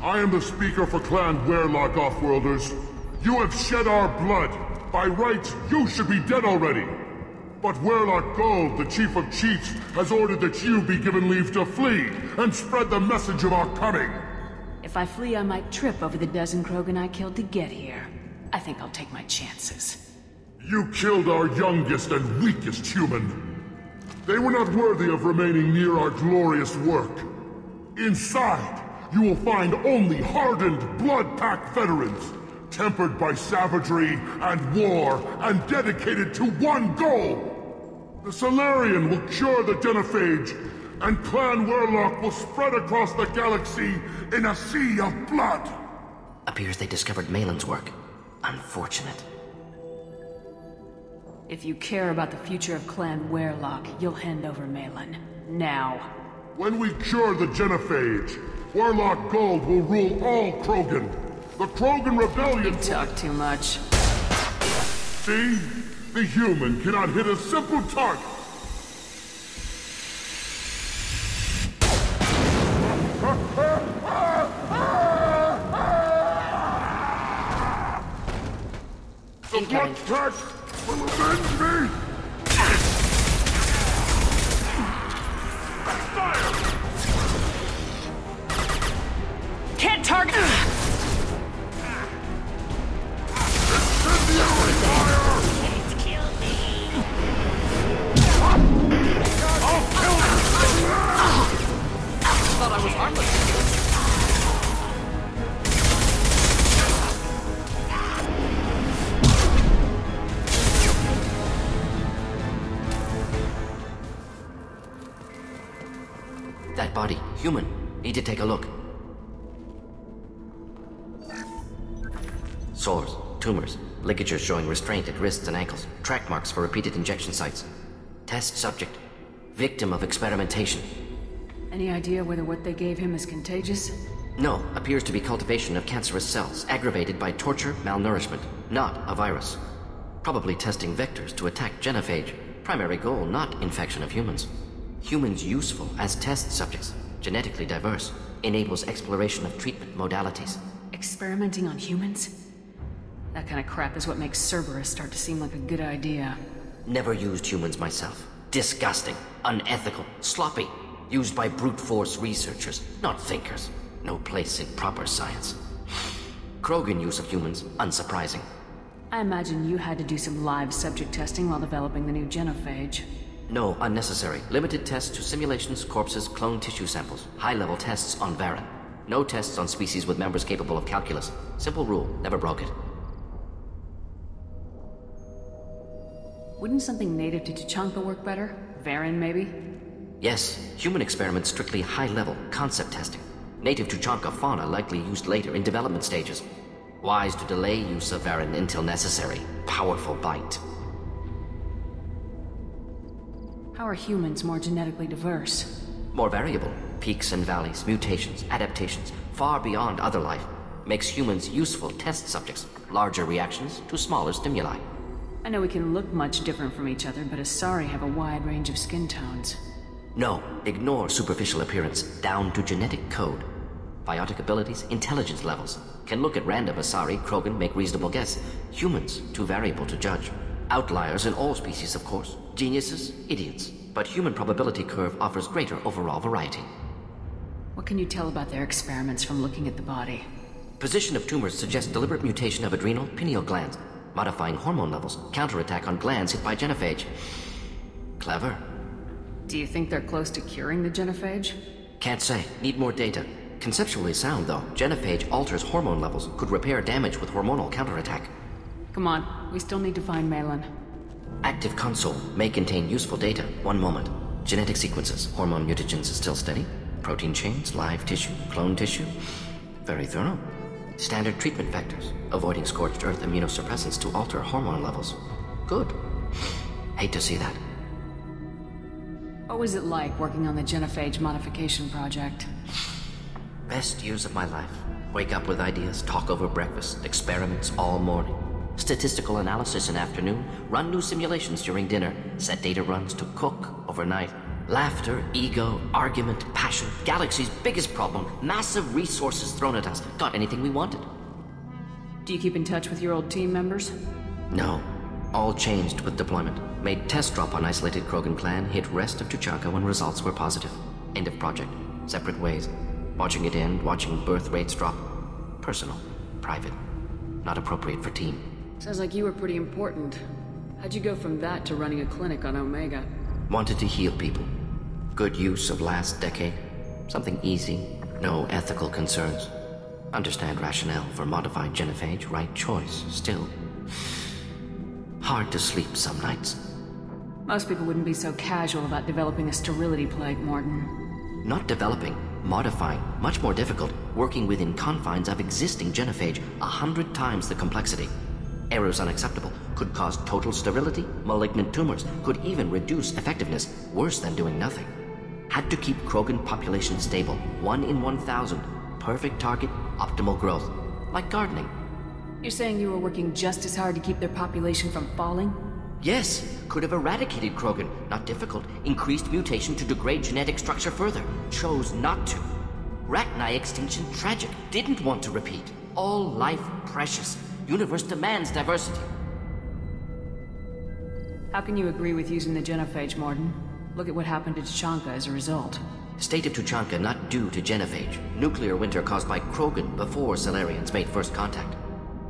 I am the speaker for Clan Werlock, Offworlders. You have shed our blood. By rights, you should be dead already. But Werlock Gold, the Chief of Chiefs, has ordered that you be given leave to flee and spread the message of our coming. If I flee, I might trip over the dozen Krogan I killed to get here. I think I'll take my chances. You killed our youngest and weakest human. They were not worthy of remaining near our glorious work. Inside, you will find only hardened, blood-packed veterans, tempered by savagery and war, and dedicated to one goal! The Solarian will cure the Genophage, and Clan Werlock will spread across the galaxy in a sea of blood! Appears they discovered Malin's work. Unfortunate. If you care about the future of Clan Werlock, you'll hand over Malin. Now. When we cure the Genophage, Werlock Gold will rule all Krogan. The Krogan Rebellion... You talk too much. See? The human cannot hit a simple target. The blood tax will avenge me! Fire! Can't target! Incendiary fire! Can't kill me! I'll kill you! Thought I was harmless. That body, human. Need to take a look. Sores, tumors, ligatures showing restraint at wrists and ankles, track marks for repeated injection sites. Test subject, victim of experimentation. Any idea whether what they gave him is contagious? No, appears to be cultivation of cancerous cells, aggravated by torture, malnourishment, not a virus. Probably testing vectors to attack Genophage. Primary goal, not infection of humans. Humans useful as test subjects, genetically diverse, enables exploration of treatment modalities. Experimenting on humans? That kind of crap is what makes Cerberus start to seem like a good idea. Never used humans myself. Disgusting, unethical, sloppy. Used by brute force researchers, not thinkers. No place in proper science. Krogan use of humans, unsurprising. I imagine you had to do some live subject testing while developing the new Genophage. No, unnecessary. Limited tests to simulations, corpses, clone tissue samples. High-level tests on Varen. No tests on species with members capable of calculus. Simple rule, never broke it. Wouldn't something native to Tuchanka work better? Varen, maybe? Yes, human experiments strictly high-level, concept testing. Native Tuchanka fauna likely used later in development stages. Wise to delay use of Varen until necessary. Powerful bite. How are humans more genetically diverse? More variable. Peaks and valleys, mutations, adaptations, far beyond other life. Makes humans useful test subjects. Larger reactions to smaller stimuli. I know we can look much different from each other, but Asari have a wide range of skin tones. No, ignore superficial appearance, down to genetic code. Biotic abilities, intelligence levels. Can look at random Asari, Krogan, make reasonable guess. Humans, too variable to judge. Outliers in all species, of course. Geniuses, idiots. But human probability curve offers greater overall variety. What can you tell about their experiments from looking at the body? Position of tumors suggests deliberate mutation of adrenal, pineal glands. Modifying hormone levels. Counterattack on glands hit by Genophage. Clever. Do you think they're close to curing the Genophage? Can't say. Need more data. Conceptually sound, though. Genophage alters hormone levels. Could repair damage with hormonal counterattack. Come on, we still need to find Malin. Active console may contain useful data. One moment. Genetic sequences. Hormone mutagens is still steady. Protein chains, live tissue, clone tissue. Very thorough. Standard treatment vectors. Avoiding scorched earth immunosuppressants to alter hormone levels. Good. Hate to see that. What was it like working on the Genophage modification project? Best years of my life. Wake up with ideas, talk over breakfast, experiments all morning. Statistical analysis in afternoon, run new simulations during dinner, set data runs to cook overnight. Laughter, ego, argument, passion, galaxy's biggest problem, massive resources thrown at us. Got anything we wanted. Do you keep in touch with your old team members? No. All changed with deployment. Made test drop on isolated Krogan clan, hit rest of Tuchanka when results were positive. End of project. Separate ways. Watching it end, watching birth rates drop. Personal. Private. Not appropriate for team. Sounds like you were pretty important. How'd you go from that to running a clinic on Omega? Wanted to heal people. Good use of last decade. Something easy. No ethical concerns. Understand rationale for modified genophage. Right choice. Still. Hard to sleep some nights. Most people wouldn't be so casual about developing a sterility plague, Morton. Not developing. Modifying. Much more difficult. Working within confines of existing genophage. 100 times the complexity. Errors unacceptable. Could cause total sterility, malignant tumors, could even reduce effectiveness, worse than doing nothing. Had to keep Krogan population stable, 1 in 1,000. Perfect target, optimal growth. Like gardening. You're saying you were working just as hard to keep their population from falling? Yes, could have eradicated Krogan. Not difficult. Increased mutation to degrade genetic structure further. Chose not to. Rachni extinction tragic. Didn't want to repeat. All life precious. Universe demands diversity. How can you agree with using the genophage, Morton? Look at what happened to Tuchanka as a result. State of Tuchanka not due to genophage. Nuclear winter caused by Krogan before Salarians made first contact.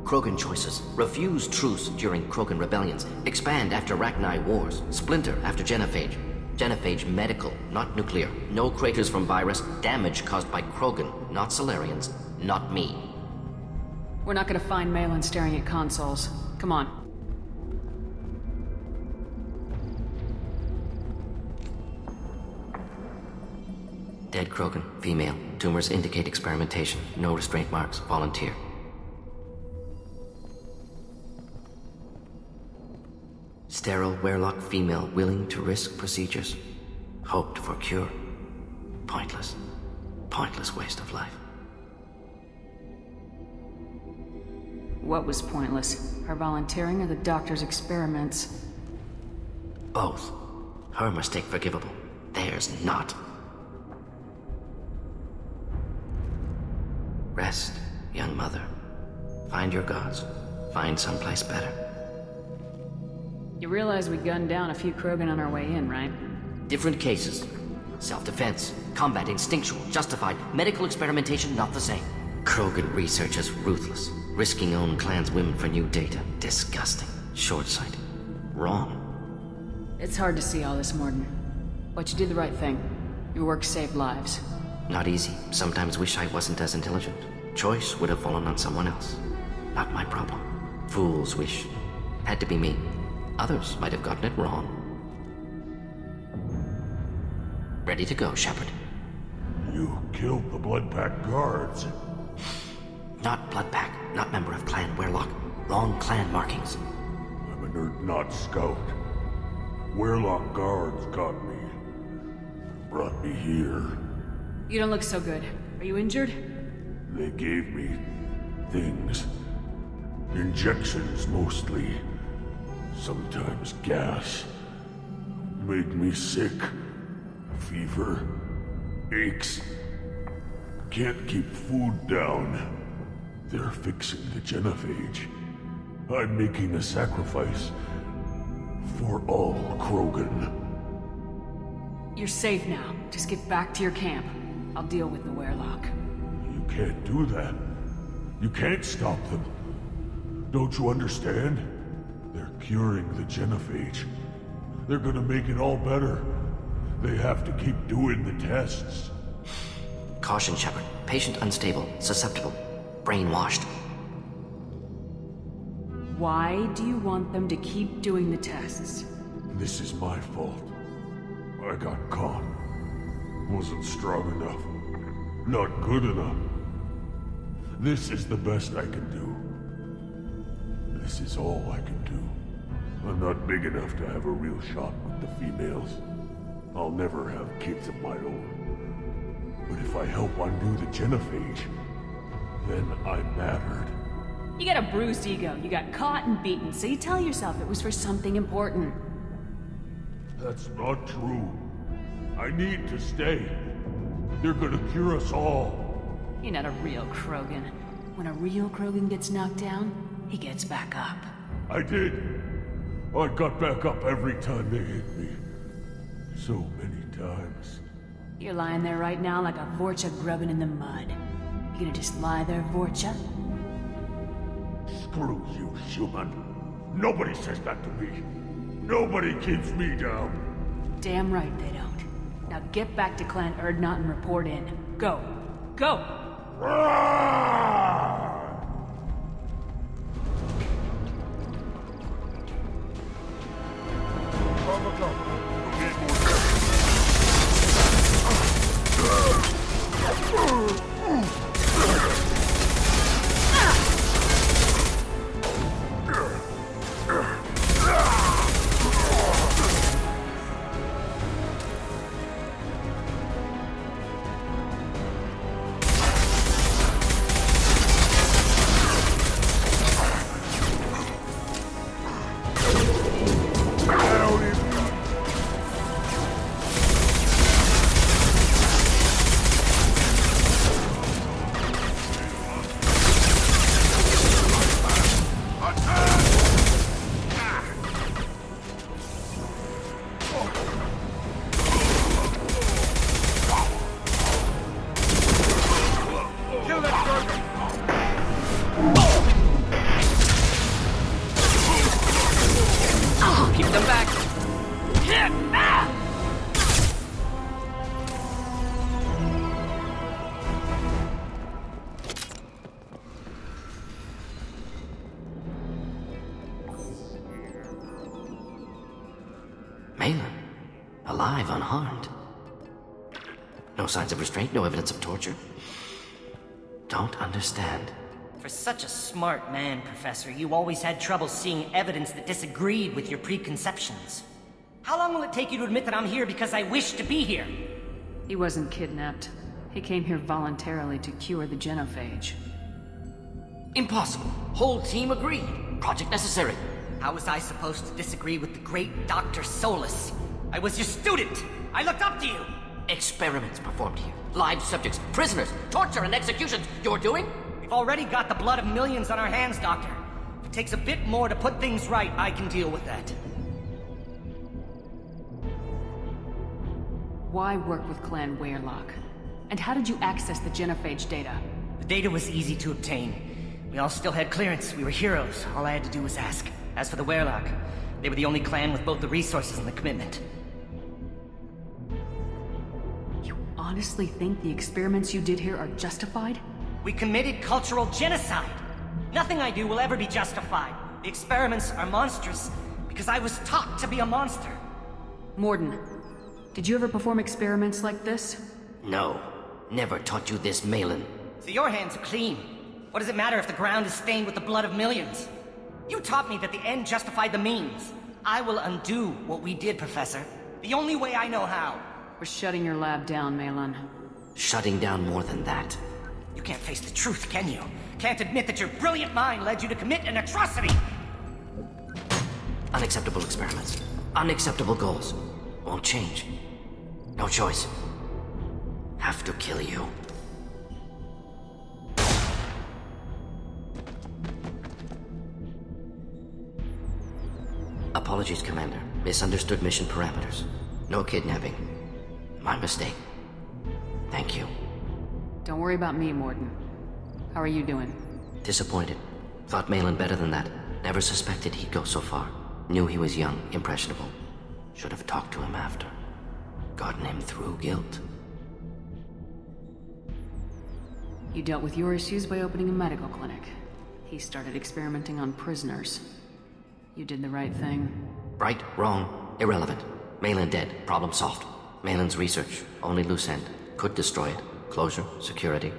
Krogan choices. Refuse truce during Krogan rebellions. Expand after Rachni wars. Splinter after genophage. Genophage medical, not nuclear. No craters from virus. Damage caused by Krogan, not Salarians. Not me. We're not gonna find Malin staring at consoles. Come on. Dead Krogan, female. Tumors indicate experimentation. No restraint marks. Volunteer. Sterile Werelock female willing to risk procedures. Hoped for cure. Pointless. Pointless waste of life. What was pointless? Her volunteering or the doctor's experiments? Both. Her mistake forgivable. Theirs not. Rest, young mother. Find your gods. Find someplace better. You realize we gunned down a few Krogan on our way in, right? Different cases. Self-defense, combat instinctual, justified, medical experimentation not the same. Krogan research is ruthless. Risking own clan's women for new data. Disgusting. Short-sighted. Wrong. It's hard to see all this, Morton. But you did the right thing. Your work saved lives. Not easy. Sometimes wish I wasn't as intelligent. Choice would have fallen on someone else. Not my problem. Fool's wish. Had to be me. Others might have gotten it wrong. Ready to go, Shepard. You killed the Blood Pack guards. Not Blood Pack. Not member of Clan Werelock. Wrong clan markings. I'm a nerd, not scout. Werelock guards got me. Brought me here. You don't look so good. Are you injured? They gave me things. Injections mostly. Sometimes gas. Made me sick. Fever. Aches. Can't keep food down. They're fixing the genophage. I'm making a sacrifice. For all Krogan. You're safe now. Just get back to your camp. I'll deal with the Werelock. You can't do that. You can't stop them. Don't you understand? They're curing the genophage. They're gonna make it all better. They have to keep doing the tests. Caution, Shepard. Patient unstable, susceptible, brainwashed. Why do you want them to keep doing the tests? This is my fault. I got caught. Wasn't strong enough. Not good enough. This is the best I can do. This is all I can do. I'm not big enough to have a real shot with the females. I'll never have kids of my own. But if I help undo the genophage, then I mattered. You got a bruised ego. You got caught and beaten, so you tell yourself it was for something important. That's not true. I need to stay. They're gonna cure us all. You're not a real Krogan. When a real Krogan gets knocked down, he gets back up. I did. I got back up every time they hit me. So many times. You're lying there right now like a Vorcha grubbing in the mud. You gonna just lie there, Vorcha? Screw you, human. Nobody says that to me. Nobody keeps me down. Damn right they don't. Now get back to Clan Erdnot and report in. Go. Go! Alive, unharmed. No signs of restraint, no evidence of torture. Don't understand. For such a smart man, Professor, you always had trouble seeing evidence that disagreed with your preconceptions. How long will it take you to admit that I'm here because I wish to be here? He wasn't kidnapped. He came here voluntarily to cure the genophage. Impossible. Whole team agreed. Project necessary. How was I supposed to disagree with the great Dr. Solus? I was your student! I looked up to you! Experiments performed here. Live subjects, prisoners, torture and executions. You're doing? We've already got the blood of millions on our hands, Doctor. If it takes a bit more to put things right, I can deal with that. Why work with Clan Weyrloc? And how did you access the genophage data? The data was easy to obtain. We all still had clearance. We were heroes. All I had to do was ask. As for the Weyrloc, they were the only clan with both the resources and the commitment. You honestly think the experiments you did here are justified? We committed cultural genocide. Nothing I do will ever be justified. The experiments are monstrous because I was taught to be a monster. Morden, did you ever perform experiments like this? No. Never taught you this, Malin. So your hands are clean. What does it matter if the ground is stained with the blood of millions? You taught me that the end justified the means. I will undo what we did, Professor. The only way I know how. We're shutting your lab down, Malin. Shutting down more than that. You can't face the truth, can you? Can't admit that your brilliant mind led you to commit an atrocity! Unacceptable experiments. Unacceptable goals. Won't change. No choice. Have to kill you. Apologies, Commander. Misunderstood mission parameters. No kidnapping. My mistake. Thank you. Don't worry about me, Morden. How are you doing? Disappointed. Thought Malin better than that. Never suspected he'd go so far. Knew he was young, impressionable. Should have talked to him after. Gotten him through guilt. You dealt with your issues by opening a medical clinic. He started experimenting on prisoners. You did the right thing. Right, wrong, irrelevant. Malin dead, problem solved. Malin's research, only loose end. Could destroy it. Closure, security.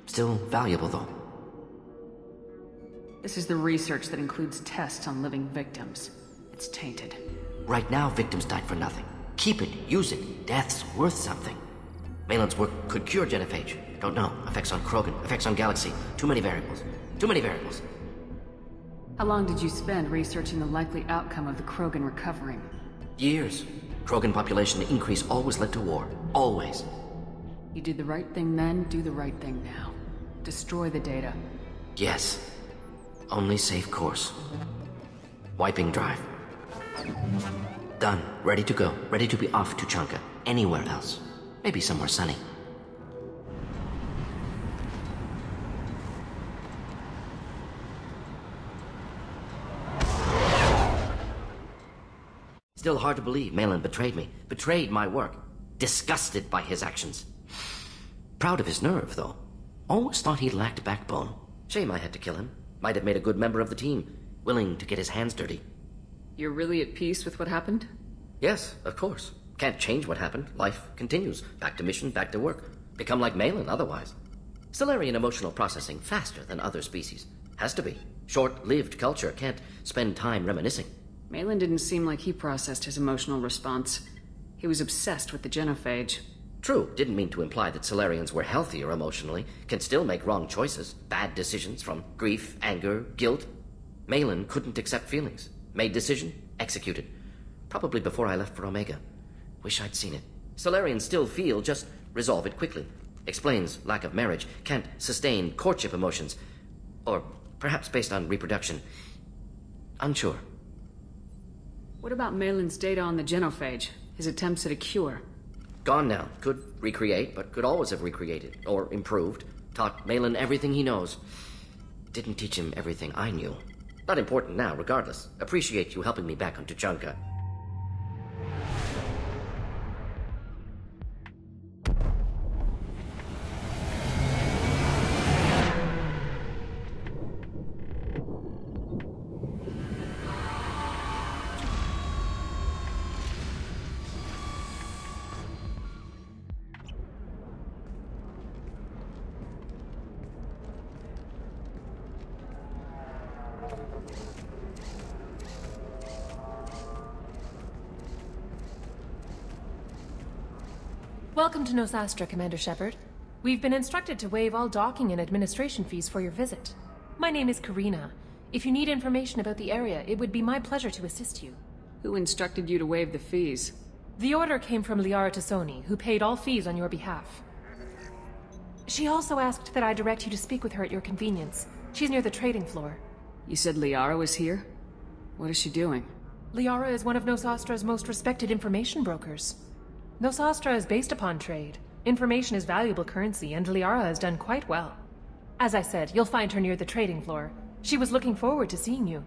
Still valuable, though. This is the research that includes tests on living victims. It's tainted. Right now, victims died for nothing. Keep it, use it. Death's worth something. Malin's work could cure genophage. Don't know. Effects on Krogan, effects on Galaxy. Too many variables. Too many variables. How long did you spend researching the likely outcome of the Krogan recovering? Years. Krogan population increase always led to war. Always. You did the right thing then, do the right thing now. Destroy the data. Yes. Only safe course. Wiping drive. Done. Ready to go. Ready to be off to Chanka. Anywhere else. Maybe somewhere sunny. Still hard to believe Malin betrayed me. Betrayed my work. Disgusted by his actions. Proud of his nerve, though. Always thought he lacked backbone. Shame I had to kill him. Might have made a good member of the team. Willing to get his hands dirty. You're really at peace with what happened? Yes, of course. Can't change what happened. Life continues. Back to mission, back to work. Become like Malin otherwise. Stellarian emotional processing faster than other species. Has to be. Short-lived culture can't spend time reminiscing. Malin didn't seem like he processed his emotional response. He was obsessed with the genophage. True, didn't mean to imply that Solarians were healthier emotionally, can still make wrong choices, bad decisions from grief, anger, guilt. Malin couldn't accept feelings. Made decision, executed. Probably before I left for Omega. Wish I'd seen it. Solarians still feel, just resolve it quickly. Explains lack of marriage, can't sustain courtship emotions. Or perhaps based on reproduction. Unsure. What about Malin's data on the genophage? His attempts at a cure? Gone now. Could recreate, but could always have recreated. Or improved. Taught Malin everything he knows. Didn't teach him everything I knew. Not important now, regardless. Appreciate you helping me back on Tuchanka. Welcome to Nosastra, Commander Shepard. We've been instructed to waive all docking and administration fees for your visit. My name is Karina. If you need information about the area, it would be my pleasure to assist you. Who instructed you to waive the fees? The order came from Liara Tassoni, who paid all fees on your behalf. She also asked that I direct you to speak with her at your convenience. She's near the trading floor. You said Liara was here? What is she doing? Liara is one of Nosastra's most respected information brokers. Nosastra is based upon trade. Information is valuable currency, and Liara has done quite well. As I said, you'll find her near the trading floor. She was looking forward to seeing you.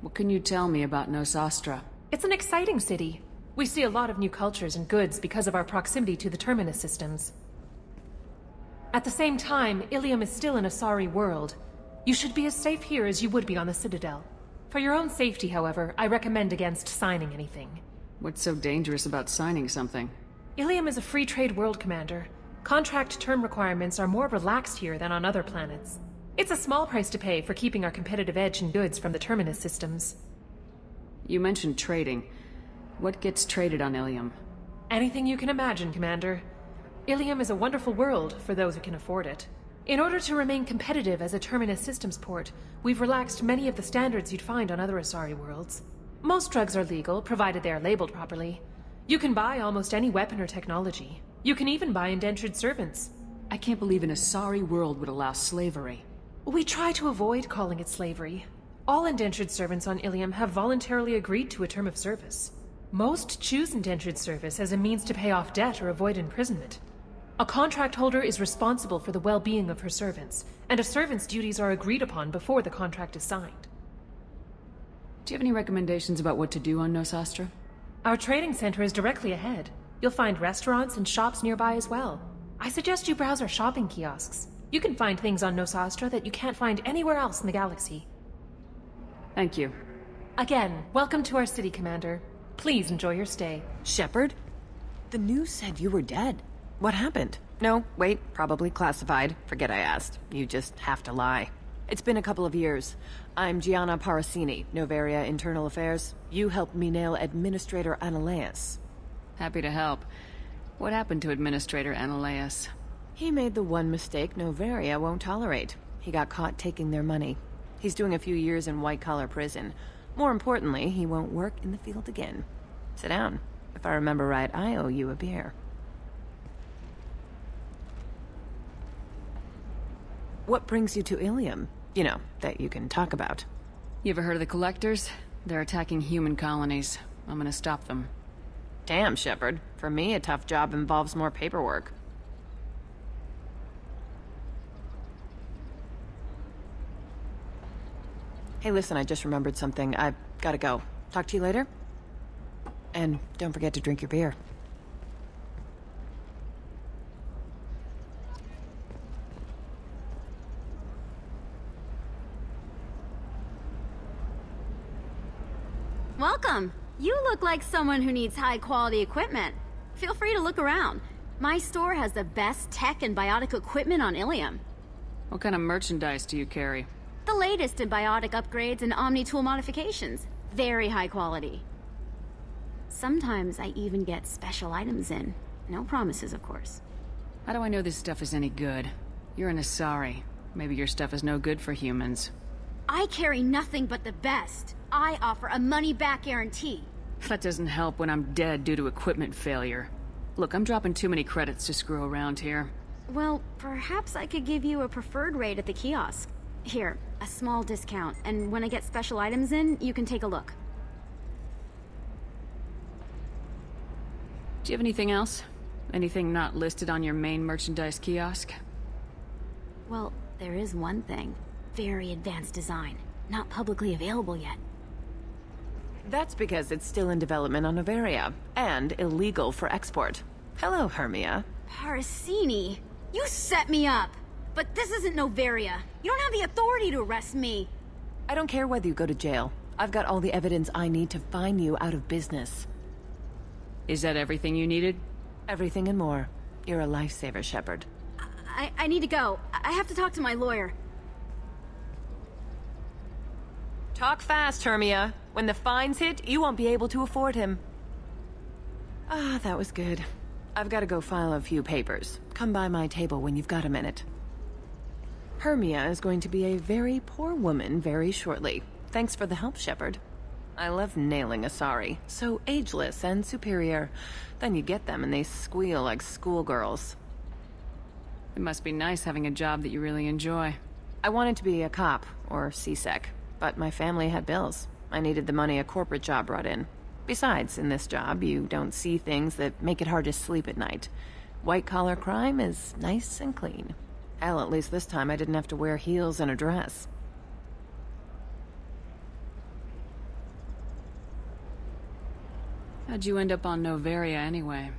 What can you tell me about Nosastra? It's an exciting city. We see a lot of new cultures and goods because of our proximity to the Terminus systems. At the same time, Ilium is still an Asari world. You should be as safe here as you would be on the Citadel. For your own safety, however, I recommend against signing anything. What's so dangerous about signing something? Ilium is a free trade world, Commander. Contract term requirements are more relaxed here than on other planets. It's a small price to pay for keeping our competitive edge in goods from the Terminus systems. You mentioned trading. What gets traded on Ilium? Anything you can imagine, Commander. Ilium is a wonderful world for those who can afford it. In order to remain competitive as a Terminus systems port, we've relaxed many of the standards you'd find on other Asari worlds. Most drugs are legal, provided they are labeled properly. You can buy almost any weapon or technology. You can even buy indentured servants. I can't believe an Asari world would allow slavery. We try to avoid calling it slavery. All indentured servants on Ilium have voluntarily agreed to a term of service. Most choose indentured service as a means to pay off debt or avoid imprisonment. A contract holder is responsible for the well-being of her servants, and a servant's duties are agreed upon before the contract is signed. Do you have any recommendations about what to do on Nosastra? Our trading center is directly ahead. You'll find restaurants and shops nearby as well. I suggest you browse our shopping kiosks. You can find things on Nosastra that you can't find anywhere else in the galaxy. Thank you. Again, welcome to our city, Commander. Please enjoy your stay. Shepard? The news said you were dead. What happened? No, wait, probably classified. Forget I asked. You just have to lie. It's been a couple of years. I'm Gianna Parasini, Novaria Internal Affairs. You helped me nail Administrator Analeas. Happy to help. What happened to Administrator Analeas? He made the one mistake Novaria won't tolerate. He got caught taking their money. He's doing a few years in white-collar prison. More importantly, he won't work in the field again. Sit down. If I remember right, I owe you a beer. What brings you to Ilium? You know, that you can talk about. You ever heard of the Collectors? They're attacking human colonies. I'm gonna stop them. Damn, Shepard. For me, a tough job involves more paperwork. Hey, listen, I just remembered something. I've gotta go. Talk to you later? And don't forget to drink your beer. Welcome. You look like someone who needs high-quality equipment. Feel free to look around. My store has the best tech and biotic equipment on Ilium. What kind of merchandise do you carry? The latest in biotic upgrades and Omni-tool modifications. Very high quality. Sometimes I even get special items in. No promises, of course. How do I know this stuff is any good? You're an Asari. Maybe your stuff is no good for humans. I carry nothing but the best. I offer a money-back guarantee. That doesn't help when I'm dead due to equipment failure. Look, I'm dropping too many credits to screw around here. Well, perhaps I could give you a preferred rate at the kiosk. Here, a small discount, and when I get special items in, you can take a look. Do you have anything else? Anything not listed on your main merchandise kiosk? Well, there is one thing. Very advanced design. Not publicly available yet. That's because it's still in development on Noveria, and illegal for export. Hello, Hermia. Parasini, you set me up! But this isn't Noveria. You don't have the authority to arrest me. I don't care whether you go to jail. I've got all the evidence I need to find you out of business. Is that everything you needed? Everything and more. You're a lifesaver, Shepard. I need to go. I have to talk to my lawyer. Talk fast, Hermia. When the fines hit, you won't be able to afford him. Ah, that was good. I've got to go file a few papers. Come by my table when you've got a minute. Hermia is going to be a very poor woman very shortly. Thanks for the help, Shepard. I love nailing Asari. So ageless and superior. Then you get them and they squeal like schoolgirls. It must be nice having a job that you really enjoy. I wanted to be a cop, or CSEC, but my family had bills. I needed the money a corporate job brought in. Besides, in this job, you don't see things that make it hard to sleep at night. White-collar crime is nice and clean. Hell, at least this time I didn't have to wear heels and a dress. How'd you end up on Noveria anyway?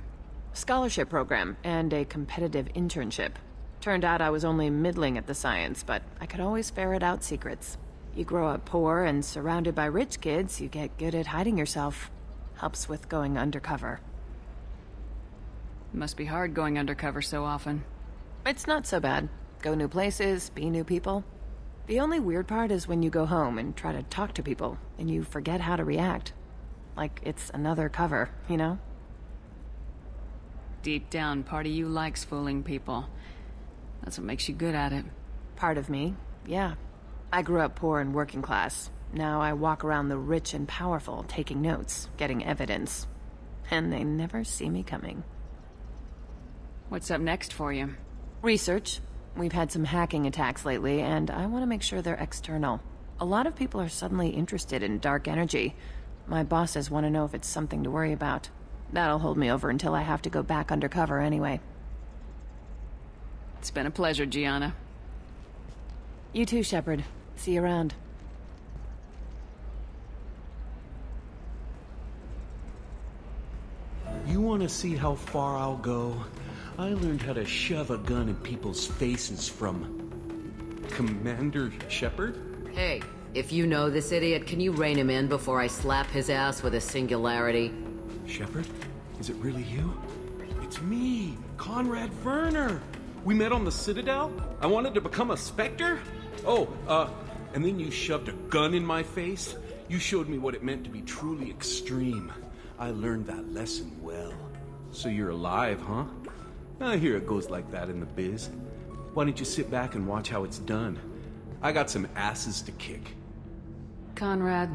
Scholarship program and a competitive internship. Turned out I was only middling at the science, but I could always ferret out secrets. You grow up poor and surrounded by rich kids, you get good at hiding yourself. Helps with going undercover. It must be hard going undercover so often. It's not so bad. Go new places, be new people. The only weird part is when you go home and try to talk to people, and you forget how to react. Like it's another cover, you know? Deep down, part of you likes fooling people. That's what makes you good at it. Part of me, yeah. I grew up poor and working class. Now I walk around the rich and powerful, taking notes, getting evidence. And they never see me coming. What's up next for you? Research. We've had some hacking attacks lately, and I want to make sure they're external. A lot of people are suddenly interested in dark energy. My bosses want to know if it's something to worry about. That'll hold me over until I have to go back undercover anyway. It's been a pleasure, Gianna. You too, Shepard. See you around. You want to see how far I'll go? I learned how to shove a gun in people's faces from... Commander Shepard? Hey, if you know this idiot, can you rein him in before I slap his ass with a singularity? Shepard? Is it really you? It's me, Conrad Werner! We met on the Citadel? I wanted to become a Spectre? Oh, and then you shoved a gun in my face? You showed me what it meant to be truly extreme. I learned that lesson well. So you're alive, huh? I hear it goes like that in the biz. Why don't you sit back and watch how it's done? I got some asses to kick. Conrad,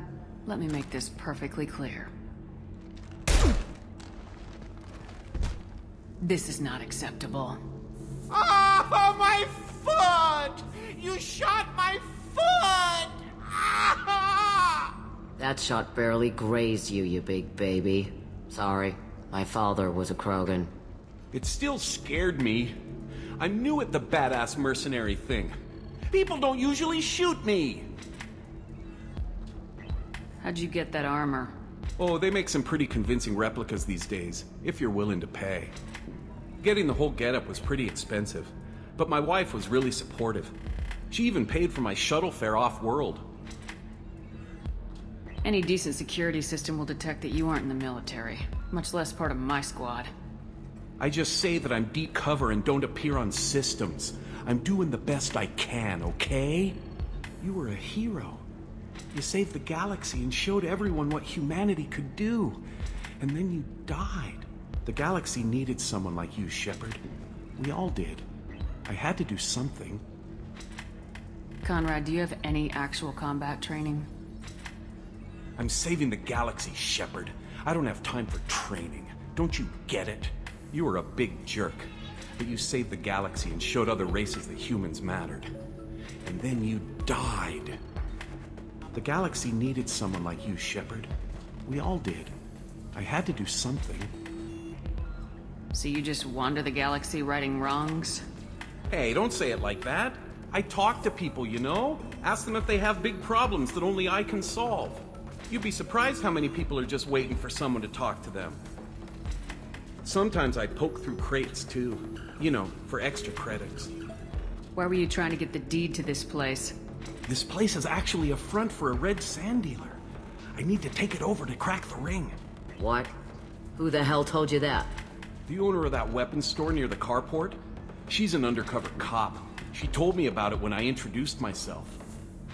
let me make this perfectly clear. This is not acceptable. Oh, my foot! You shot my foot! Ah! That shot barely grazed you, you big baby. Sorry, my father was a Krogan. It still scared me. I'm new at the badass mercenary thing. People don't usually shoot me. How'd you get that armor? Oh, they make some pretty convincing replicas these days, if you're willing to pay. Getting the whole getup was pretty expensive, but my wife was really supportive. She even paid for my shuttle fare off-world. Any decent security system will detect that you aren't in the military, much less part of my squad. I just say that I'm deep cover and don't appear on systems. I'm doing the best I can, okay? You were a hero. You saved the galaxy and showed everyone what humanity could do. And then you died. The galaxy needed someone like you, Shepard. We all did. I had to do something. Conrad, do you have any actual combat training? I'm saving the galaxy, Shepard. I don't have time for training. Don't you get it? You were a big jerk, but you saved the galaxy and showed other races that humans mattered. And then you died. The galaxy needed someone like you, Shepard. We all did. I had to do something. So you just wander the galaxy righting wrongs? Hey, don't say it like that. I talk to people, you know? Ask them if they have big problems that only I can solve. You'd be surprised how many people are just waiting for someone to talk to them. Sometimes I poke through crates, too. You know, for extra credits. Why were you trying to get the deed to this place? This place is actually a front for a red sand dealer. I need to take it over to crack the ring. What? Who the hell told you that? The owner of that weapons store near the carport? She's an undercover cop. She told me about it when I introduced myself.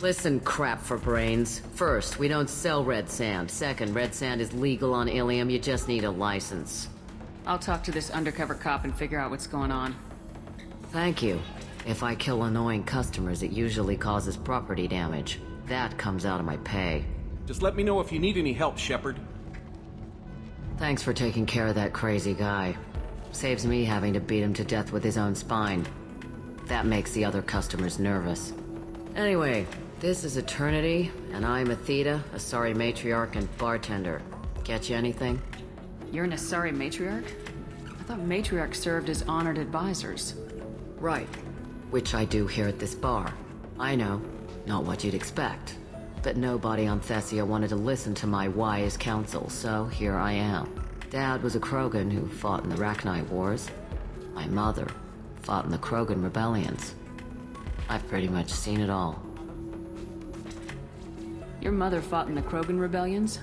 Listen, crap for brains. First, we don't sell red sand. Second, red sand is legal on Ilium. You just need a license. I'll talk to this undercover cop and figure out what's going on. Thank you. If I kill annoying customers, it usually causes property damage. That comes out of my pay. Just let me know if you need any help, Shepard. Thanks for taking care of that crazy guy. Saves me having to beat him to death with his own spine. That makes the other customers nervous. Anyway, this is Eternity, and I'm Athena, Asari matriarch and bartender. Get you anything? You're an Asari matriarch? I thought matriarchs served as honored advisors. Right. Which I do here at this bar. I know, not what you'd expect. But nobody on Thessia wanted to listen to my wise counsel, so here I am. Dad was a Krogan who fought in the Rachni Wars. My mother fought in the Krogan rebellions. I've pretty much seen it all. Your mother fought in the Krogan rebellions?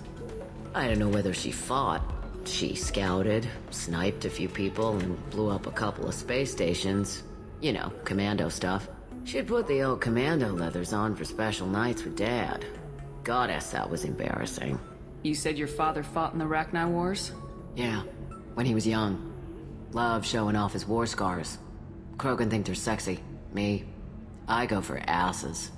I don't know whether she fought. She scouted, sniped a few people, and blew up a couple of space stations. You know, commando stuff. She'd put the old commando leathers on for special nights with Dad. Goddess, that was embarrassing. You said your father fought in the Rachni Wars? Yeah, when he was young. Loved showing off his war scars. Krogan think they're sexy. Me, I go for asses.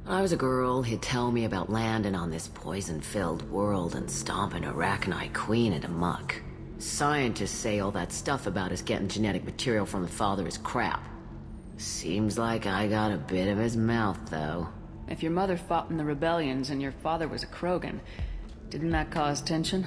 When I was a girl, he'd tell me about landing on this poison-filled world and stomping a Rachni queen into muck. Scientists say all that stuff about us getting genetic material from the father is crap. Seems like I got a bit of his mouth, though. If your mother fought in the rebellions and your father was a Krogan, didn't that cause tension?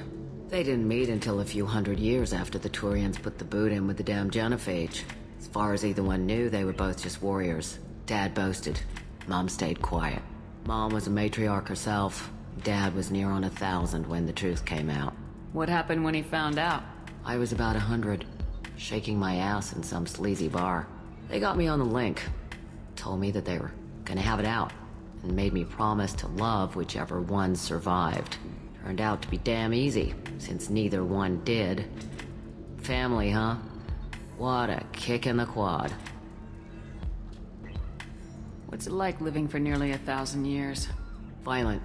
They didn't meet until a few hundred years after the Turians put the boot in with the damn genophage. As far as either one knew, they were both just warriors. Dad boasted. Mom stayed quiet. Mom was a matriarch herself. Dad was near on 1,000 when the truth came out. What happened when he found out? I was about 100, shaking my ass in some sleazy bar. They got me on the link. Told me that they were gonna have it out, and made me promise to love whichever one survived. Turned out to be damn easy, since neither one did. Family, huh? What a kick in the quad. What's it like living for nearly 1,000 years? Violent.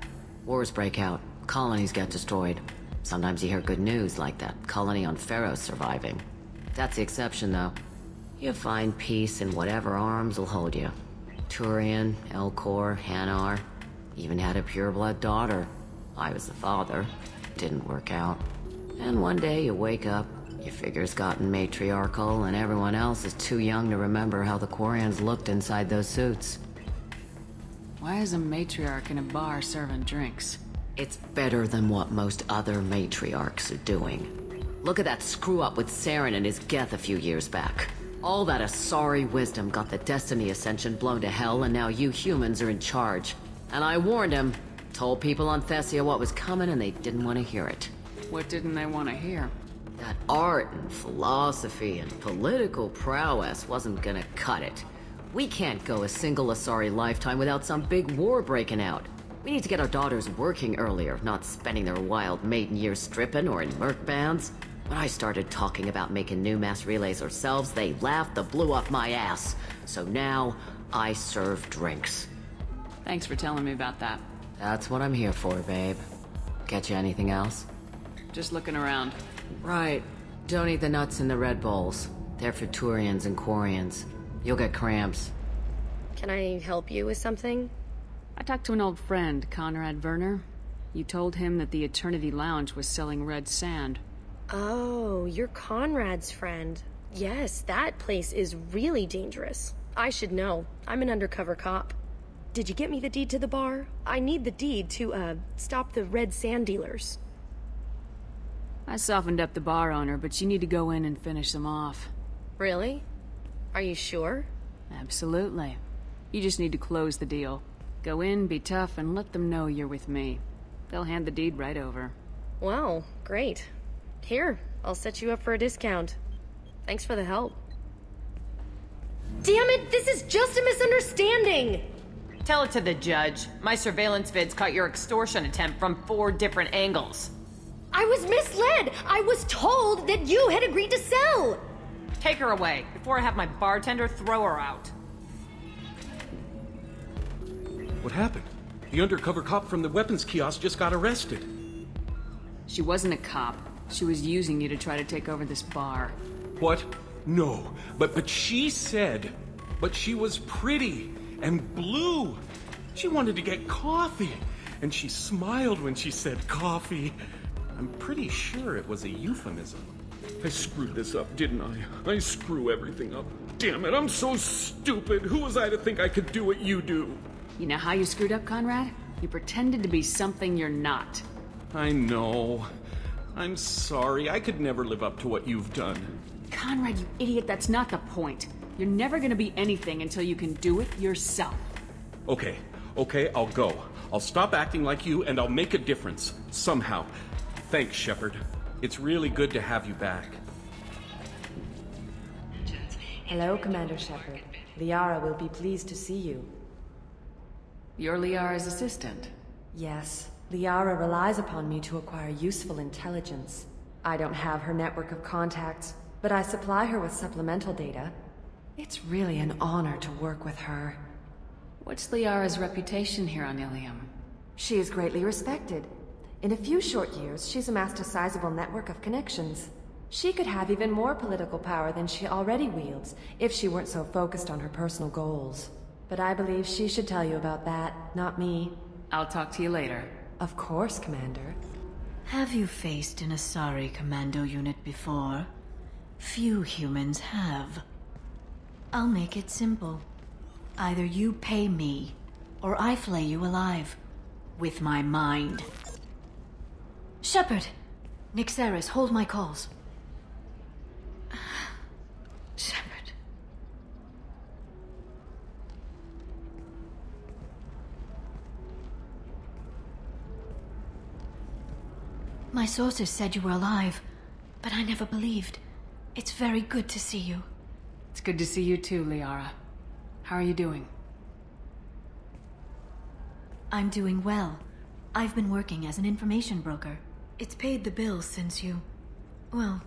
Wars break out. Colonies get destroyed. Sometimes you hear good news, like that colony on Pharaoh surviving. That's the exception, though. You find peace in whatever arms will hold you. Turian, Elcor, Hanar. Even had a pureblood daughter. I was the father. Didn't work out. And one day you wake up, She figures gotten matriarchal, and everyone else is too young to remember how the Quarians looked inside those suits. Why is a matriarch in a bar serving drinks? It's better than what most other matriarchs are doing. Look at that screw-up with Saren and his Geth a few years back. All that Asari wisdom got the Destiny Ascension blown to hell, and now you humans are in charge. And I warned him, told people on Thessia what was coming, and they didn't want to hear it. What didn't they want to hear? That art and philosophy and political prowess wasn't gonna cut it. We can't go a single Asari lifetime without some big war breaking out. We need to get our daughters working earlier, not spending their wild maiden years stripping or in merc bands. When I started talking about making new mass relays ourselves, they laughed the blue off my ass. So now, I serve drinks. Thanks for telling me about that. That's what I'm here for, babe. Get you anything else? Just looking around. Right. Don't eat the nuts in the Red Bowls. They're for Turians and Quarians. You'll get cramps. Can I help you with something? I talked to an old friend, Conrad Werner. You told him that the Eternity Lounge was selling red sand. Oh, you're Conrad's friend. Yes, that place is really dangerous. I should know. I'm an undercover cop. Did you get me the deed to the bar? I need the deed to, stop the red sand dealers. I softened up the bar owner, but you need to go in and finish them off. Really? Are you sure? Absolutely. You just need to close the deal. Go in, be tough, and let them know you're with me. They'll hand the deed right over. Wow, great. Here, I'll set you up for a discount. Thanks for the help. Damn it, this is just a misunderstanding! Tell it to the judge. My surveillance vids caught your extortion attempt from 4 different angles. I was misled! I was told that you had agreed to sell! Take her away, before I have my bartender throw her out. What happened? The undercover cop from the weapons kiosk just got arrested. She wasn't a cop. She was using you to try to take over this bar. What? No. But she said... But she was pretty and blue. She wanted to get coffee. And she smiled when she said coffee. I'm pretty sure it was a euphemism. I screwed this up, didn't I? I screw everything up. Damn it, I'm so stupid. Who was I to think I could do what you do? You know how you screwed up, Conrad? You pretended to be something you're not. I know. I'm sorry. I could never live up to what you've done. Conrad, you idiot, that's not the point. You're never gonna be anything until you can do it yourself. Okay, I'll go. I'll stop acting like you, and I'll make a difference. Somehow. Thanks, Shepard. It's really good to have you back. Hello, Commander Shepard. Liara will be pleased to see you. You're Liara's assistant. Yes. Liara relies upon me to acquire useful intelligence. I don't have her network of contacts, but I supply her with supplemental data. It's really an honor to work with her. What's Liara's reputation here on Ilium? She is greatly respected. In a few short years, she's amassed a sizable network of connections. She could have even more political power than she already wields, if she weren't so focused on her personal goals. But I believe she should tell you about that, not me. I'll talk to you later. Of course, Commander. Have you faced an Asari commando unit before? Few humans have. I'll make it simple. Either you pay me, or I flay you alive. With my mind. Shepard! Nixeris, hold my calls. Shepard. My sources said you were alive, but I never believed. It's very good to see you. It's good to see you too, Liara. How are you doing? I'm doing well. I've been working as an information broker. It's paid the bills since you... well,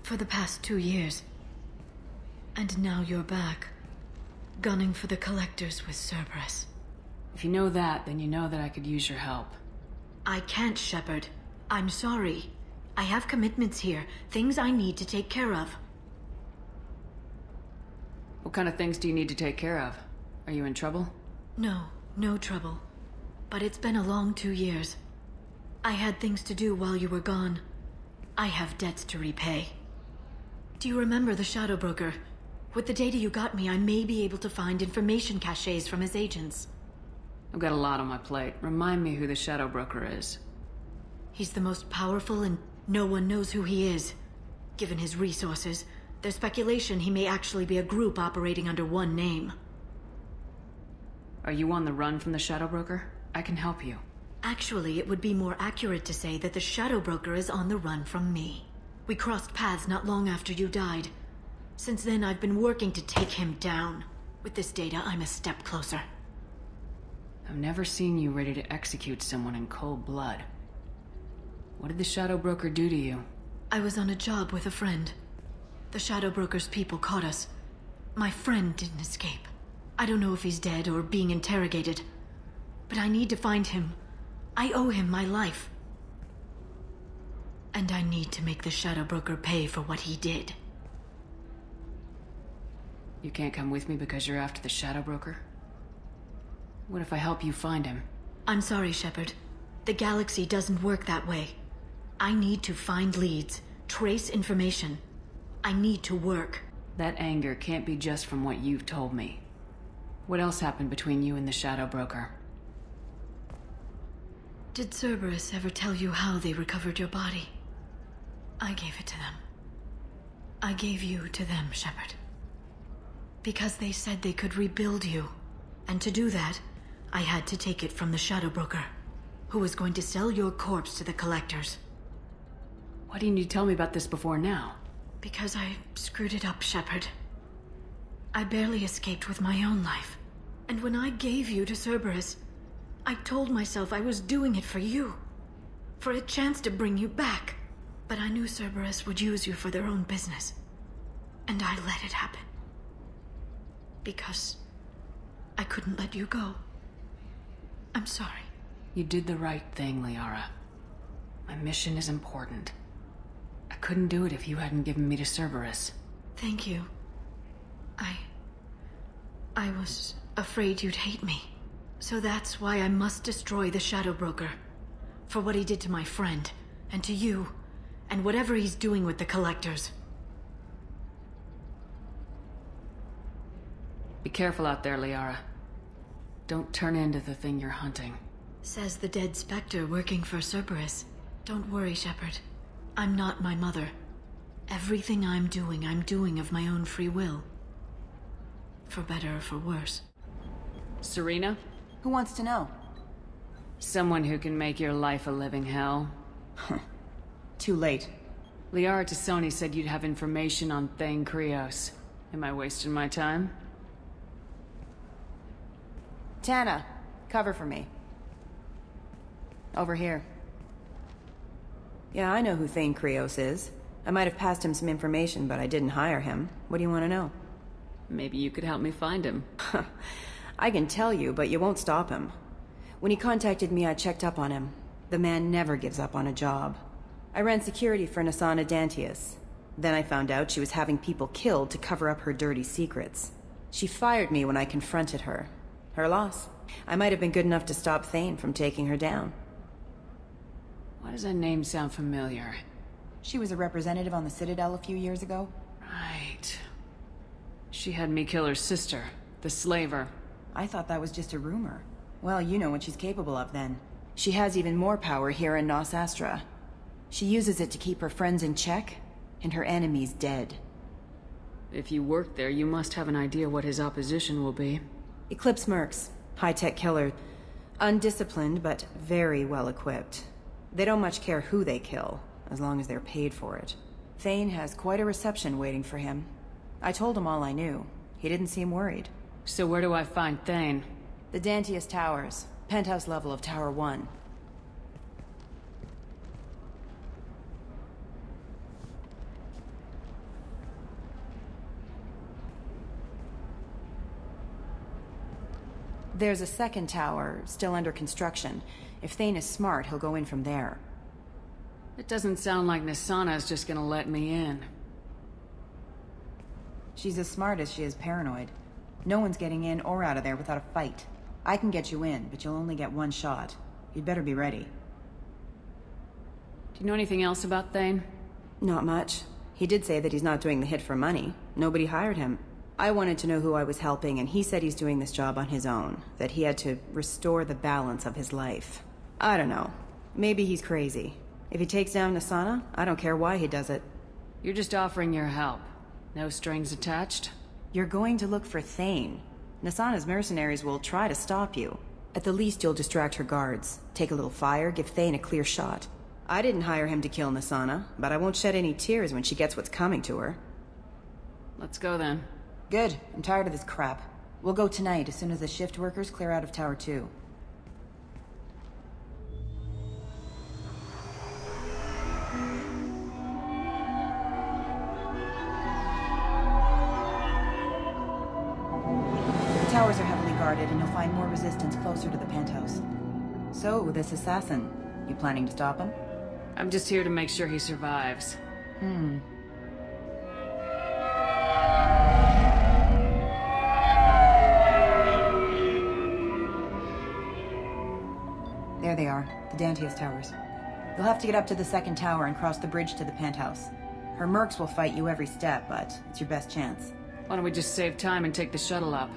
for the past 2 years. And now you're back, gunning for the collectors with Cerberus. If you know that, then you know that I could use your help. I can't, Shepard. I'm sorry. I have commitments here, things I need to take care of. What kind of things do you need to take care of? Are you in trouble? No trouble. But it's been a long 2 years. I had things to do while you were gone. I have debts to repay. Do you remember the Shadow Broker? With the data you got me, I may be able to find information caches from his agents. I've got a lot on my plate. Remind me who the Shadow Broker is. He's the most powerful and no one knows who he is. Given his resources, there's speculation he may actually be a group operating under one name. Are you on the run from the Shadow Broker? I can help you. Actually, it would be more accurate to say that the Shadow Broker is on the run from me. We crossed paths not long after you died. Since then, I've been working to take him down. With this data, I'm a step closer. I've never seen you ready to execute someone in cold blood. What did the Shadow Broker do to you? I was on a job with a friend. The Shadow Broker's people caught us. My friend didn't escape. I don't know if he's dead or being interrogated. But I need to find him. I owe him my life. And I need to make the Shadow Broker pay for what he did. You can't come with me because you're after the Shadow Broker? What if I help you find him? I'm sorry, Shepard. The galaxy doesn't work that way. I need to find leads, trace information. I need to work. That anger can't be just from what you've told me. What else happened between you and the Shadow Broker? Did Cerberus ever tell you how they recovered your body? I gave it to them. I gave you to them, Shepard. Because they said they could rebuild you. And to do that, I had to take it from the Shadow Broker, who was going to sell your corpse to the collectors. Why didn't you tell me about this before now? Because I screwed it up, Shepard. I barely escaped with my own life. And when I gave you to Cerberus, I told myself I was doing it for you. For a chance to bring you back. But I knew Cerberus would use you for their own business. And I let it happen. Because I couldn't let you go. I'm sorry. You did the right thing, Liara. My mission is important. I couldn't do it if you hadn't given me to Cerberus. Thank you. I was afraid you'd hate me. So that's why I must destroy the Shadow Broker. For what he did to my friend, and to you, and whatever he's doing with the collectors. Be careful out there, Liara. Don't turn into the thing you're hunting. Says the dead Spectre working for Cerberus. Don't worry, Shepard. I'm not my mother. Everything I'm doing of my own free will. For better or for worse. Serena? Who wants to know? Someone who can make your life a living hell. Too late. Liara Tassoni said you'd have information on Thane Krios. Am I wasting my time? Tana, cover for me. Over here. Yeah, I know who Thane Krios is. I might have passed him some information, but I didn't hire him. What do you want to know? Maybe you could help me find him. I can tell you, but you won't stop him. When he contacted me, I checked up on him. The man never gives up on a job. I ran security for Nasana Dantius. Then I found out she was having people killed to cover up her dirty secrets. She fired me when I confronted her. Her loss. I might have been good enough to stop Thane from taking her down. Why does that name sound familiar? She was a representative on the Citadel a few years ago. Right. She had me kill her sister, the slaver. I thought that was just a rumor. Well, you know what she's capable of then. She has even more power here in Nos Astra. She uses it to keep her friends in check, and her enemies dead. If you work there, you must have an idea what his opposition will be. Eclipse mercs. High-tech killer. Undisciplined, but very well-equipped. They don't much care who they kill, as long as they're paid for it. Thane has quite a reception waiting for him. I told him all I knew. He didn't seem worried. So where do I find Thane? The Dantius Towers. Penthouse level of Tower 1. There's a second tower, still under construction. If Thane is smart, he'll go in from there. It doesn't sound like Nasana's just gonna let me in. She's as smart as she is paranoid. No one's getting in or out of there without a fight. I can get you in, but you'll only get one shot. You'd better be ready. Do you know anything else about Thane? Not much. He did say that he's not doing the hit for money. Nobody hired him. I wanted to know who I was helping, and he said he's doing this job on his own. That he had to restore the balance of his life. I don't know. Maybe he's crazy. If he takes down Nasana, I don't care why he does it. You're just offering your help. No strings attached? You're going to look for Thane. Nasana's mercenaries will try to stop you. At the least, you'll distract her guards. Take a little fire, give Thane a clear shot. I didn't hire him to kill Nasana, but I won't shed any tears when she gets what's coming to her. Let's go then. Good. I'm tired of this crap. We'll go tonight as soon as the shift workers clear out of Tower 2. The towers are heavily guarded, and you'll find more resistance closer to the penthouse. So, this assassin, you planning to stop him? I'm just here to make sure he survives. There they are, the Dantius towers. You'll have to get up to the second tower and cross the bridge to the penthouse. Her mercs will fight you every step, but it's your best chance. Why don't we just save time and take the shuttle up?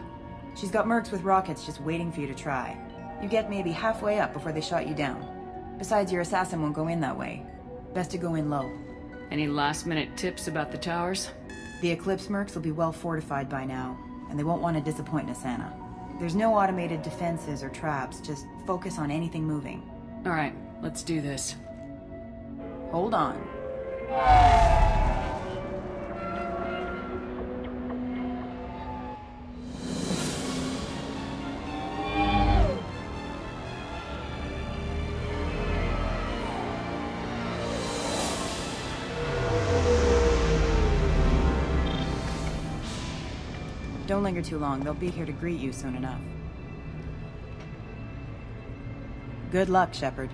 She's got mercs with rockets just waiting for you to try. You get maybe halfway up before they shot you down. Besides, your assassin won't go in that way. Best to go in low. Any last-minute tips about the towers? The Eclipse mercs will be well fortified by now, and they won't want to disappoint Nasana. There's no automated defenses or traps, just focus on anything moving. Alright, let's do this. Hold on. Don't linger too long. They'll be here to greet you soon enough. Good luck, Shepard.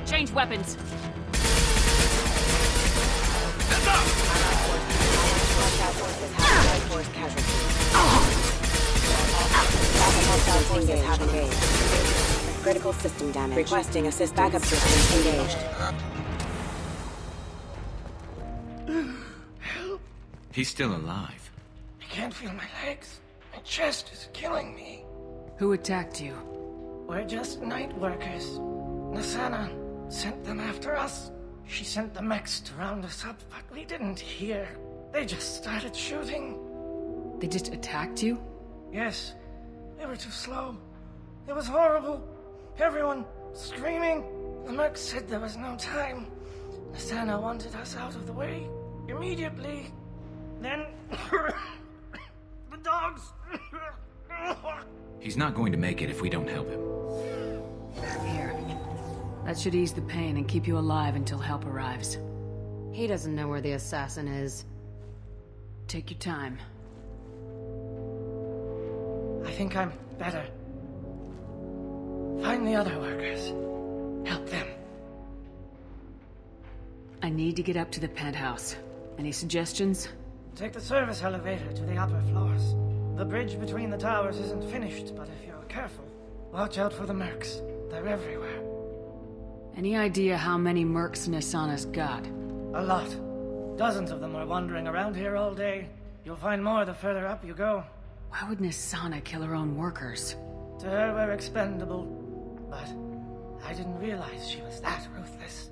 Change weapons. Critical system damage. Requesting assist. Backup system engaged. Help! He's still alive. I can't feel my legs. My chest is killing me. Who attacked you? We're just night workers. Nasana sent them after us. She sent the mechs to round us up, but we didn't hear. They just started shooting. They just attacked you? Yes. They were too slow. It was horrible. Everyone screaming. The merc said there was no time. Nasana wanted us out of the way immediately. Then the dogs. He's not going to make it if we don't help him. Here. That should ease the pain and keep you alive until help arrives. He doesn't know where the assassin is. Take your time. I think I'm better. Find the other workers. Help them. I need to get up to the penthouse. Any suggestions? Take the service elevator to the upper floors. The bridge between the towers isn't finished, but if you're careful, watch out for the mercs. They're everywhere. Any idea how many mercs Nasana's got? A lot. Dozens of them are wandering around here all day. You'll find more the further up you go. Why would Nasana kill her own workers? To her, we're expendable. But I didn't realize she was that ruthless.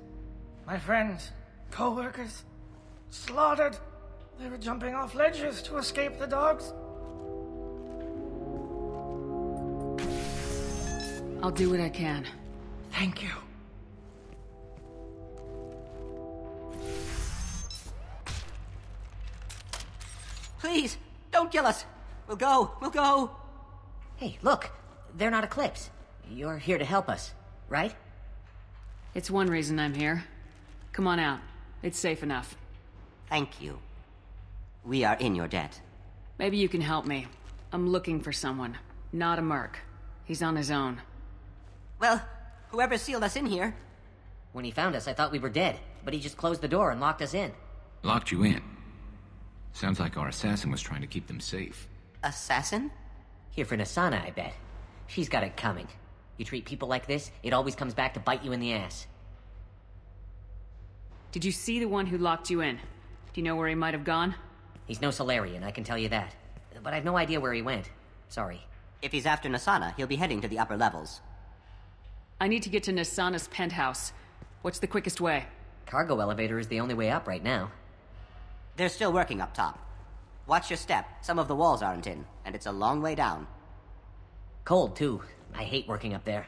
My friends, co-workers, slaughtered. They were jumping off ledges to escape the dogs. I'll do what I can. Thank you. Please, don't kill us. We'll go. Hey, look. They're not Eclipse. You're here to help us, right? It's one reason I'm here. Come on out. It's safe enough. Thank you. We are in your debt. Maybe you can help me. I'm looking for someone, not a merc. He's on his own. Well, whoever sealed us in here. When he found us, I thought we were dead, but he just closed the door and locked us in. Locked you in? Sounds like our assassin was trying to keep them safe. Assassin? Here for Nasana, I bet. She's got it coming. You treat people like this, it always comes back to bite you in the ass. Did you see the one who locked you in? Do you know where he might have gone? He's no Solarian, I can tell you that. But I've no idea where he went. Sorry. If he's after Nasana, he'll be heading to the upper levels. I need to get to Nasana's penthouse. What's the quickest way? Cargo elevator is the only way up right now. They're still working up top. Watch your step. Some of the walls aren't in, and it's a long way down. Cold, too. I hate working up there.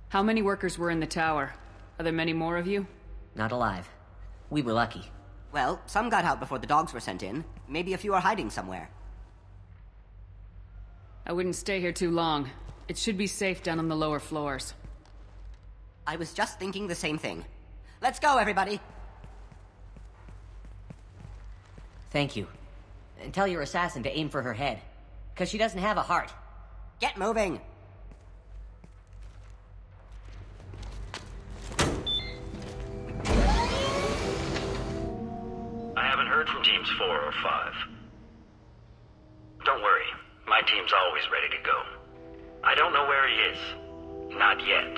How many workers were in the tower? Are there many more of you? Not alive. We were lucky. Well, some got out before the dogs were sent in. Maybe a few are hiding somewhere. I wouldn't stay here too long. It should be safe down on the lower floors. I was just thinking the same thing. Let's go, everybody! Thank you. And tell your assassin to aim for her head. 'Cause she doesn't have a heart. Get moving! I haven't heard from teams 4 or 5. Don't worry, my team's always ready to go. I don't know where he is. Not yet.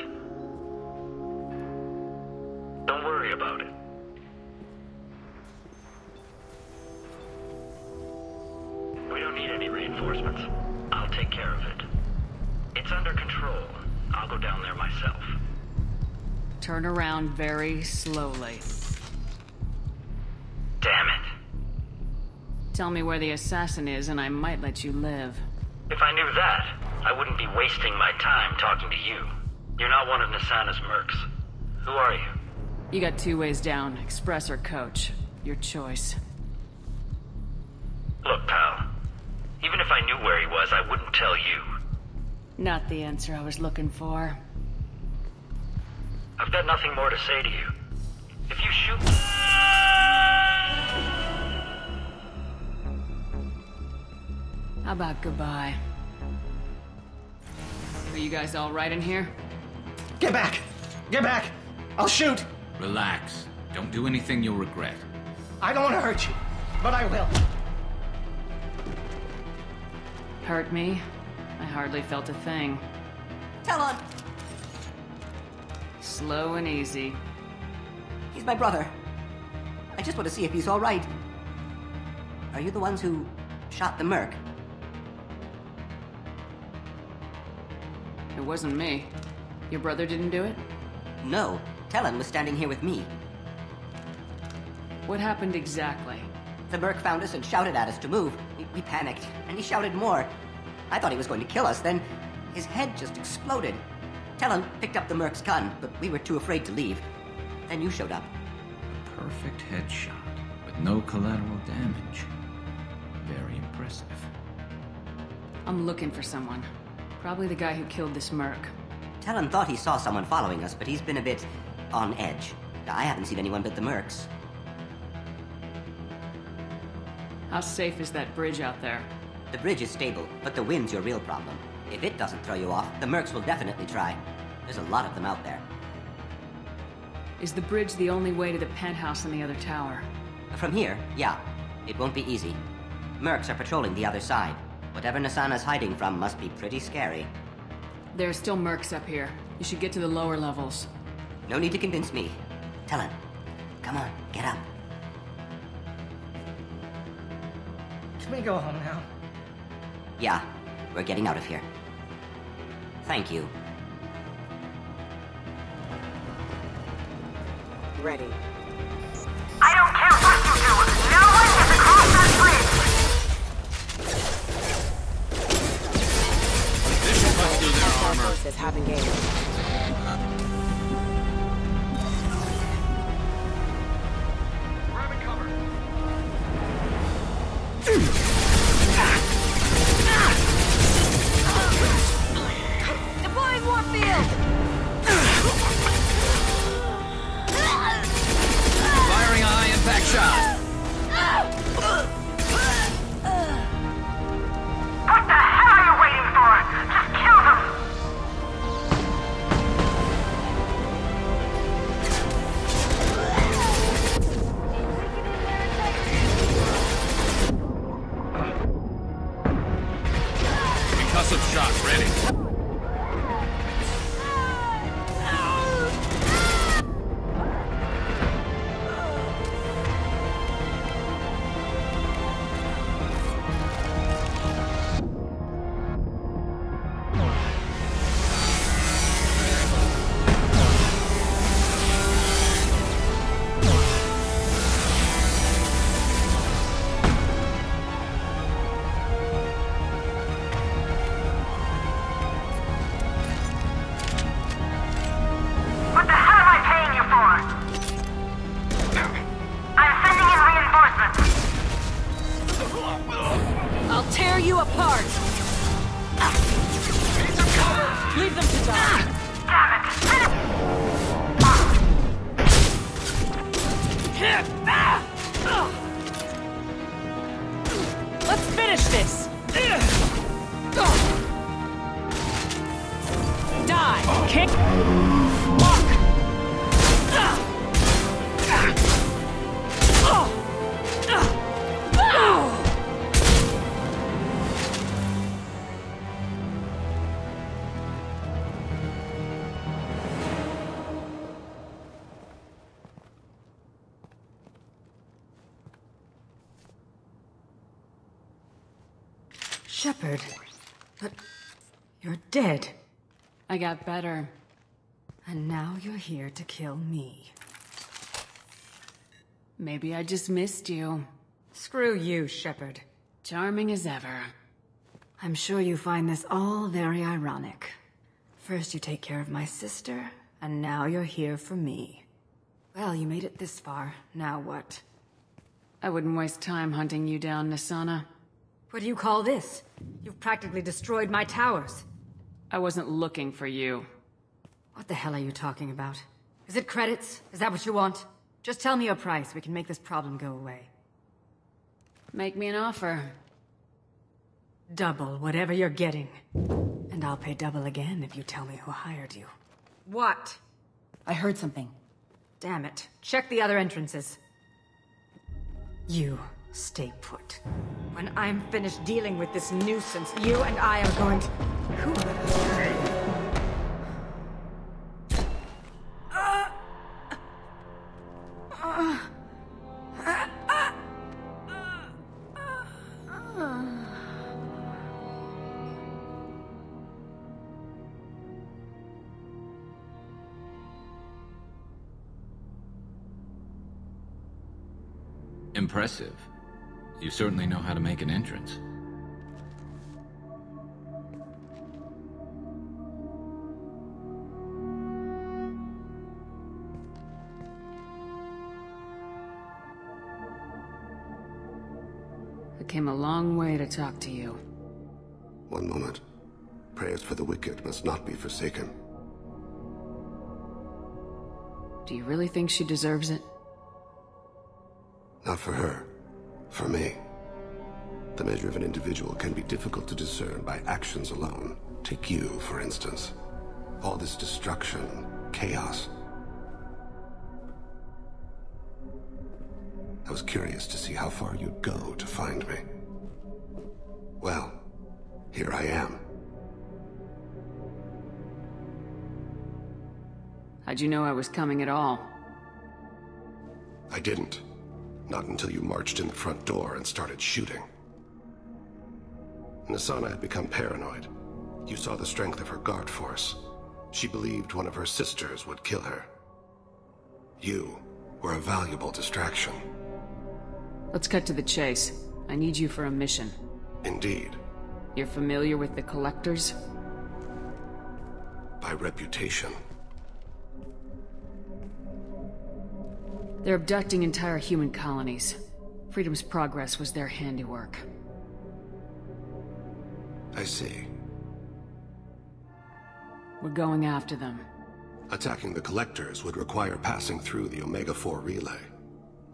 Don't worry about it. We don't need any reinforcements. I'll take care of it. It's under control. I'll go down there myself. Turn around very slowly. Damn it. Tell me where the assassin is and I might let you live. If I knew that, I wouldn't be wasting my time talking to you. You're not one of Nasana's mercs. Who are you? You got 2 ways down, express or coach. Your choice. Look, pal. Even if I knew where he was, I wouldn't tell you. Not the answer I was looking for. I've got nothing more to say to you. If you shoot... How about goodbye? Are you guys all right in here? Get back! Get back! I'll shoot! Relax. Don't do anything you'll regret. I don't want to hurt you, but I will. Hurt me? I hardly felt a thing. Talon! Slow and easy. He's my brother. I just want to see if he's all right. Are you the ones who shot the merc? It wasn't me. Your brother didn't do it? No. Talon was standing here with me. What happened exactly? The merc found us and shouted at us to move. We panicked, and he shouted more. I thought he was going to kill us, then his head just exploded. Talon picked up the merc's gun, but we were too afraid to leave. Then you showed up. A perfect headshot, with no collateral damage. Very impressive. I'm looking for someone. Probably the guy who killed this merc. Talon thought he saw someone following us, but he's been a bit on edge. I haven't seen anyone but the mercs. How safe is that bridge out there? The bridge is stable, but the wind's your real problem. If it doesn't throw you off, the mercs will definitely try. There's a lot of them out there. Is the bridge the only way to the penthouse in the other tower? From here, yeah. It won't be easy. Mercs are patrolling the other side. Whatever Nasana's hiding from must be pretty scary. There are still mercs up here. You should get to the lower levels. No need to convince me. Talon, come on, get up. Can we go home now? Yeah, we're getting out of here. Thank you. Ready. I don't care what you do! No one gets across that bridge! This should bust through their armor. Forces have engaged. Grabbing cover. Deploying warfield! Firing a high-impact shot. Kick! Shepard, but you're dead. I got better. And now you're here to kill me. Maybe I just missed you. Screw you, Shepard. Charming as ever. I'm sure you find this all very ironic. First you take care of my sister, and now you're here for me. Well, you made it this far. Now what? I wouldn't waste time hunting you down, Nasana. What do you call this? You've practically destroyed my towers. I wasn't looking for you. What the hell are you talking about? Is it credits? Is that what you want? Just tell me your price. We can make this problem go away. Make me an offer. Double whatever you're getting. And I'll pay double again if you tell me who hired you. What? I heard something. Damn it. Check the other entrances. You stay put. When I'm finished dealing with this nuisance, you and I are going to... Impressive. You certainly know how to make an entrance. I came a long way to talk to you. One moment. Prayers for the wicked must not be forsaken. Do you really think she deserves it? Not for her. For me. The measure of an individual can be difficult to discern by actions alone. Take you, for instance. All this destruction, chaos. I was curious to see how far you'd go to find me. Well, here I am. How'd you know I was coming at all? I didn't. Not until you marched in the front door and started shooting. Nasana had become paranoid. You saw the strength of her guard force. She believed one of her sisters would kill her. You were a valuable distraction. Let's cut to the chase. I need you for a mission. Indeed. You're familiar with the Collectors? By reputation. They're abducting entire human colonies. Freedom's Progress was their handiwork. I see. We're going after them. Attacking the Collectors would require passing through the Omega-4 relay.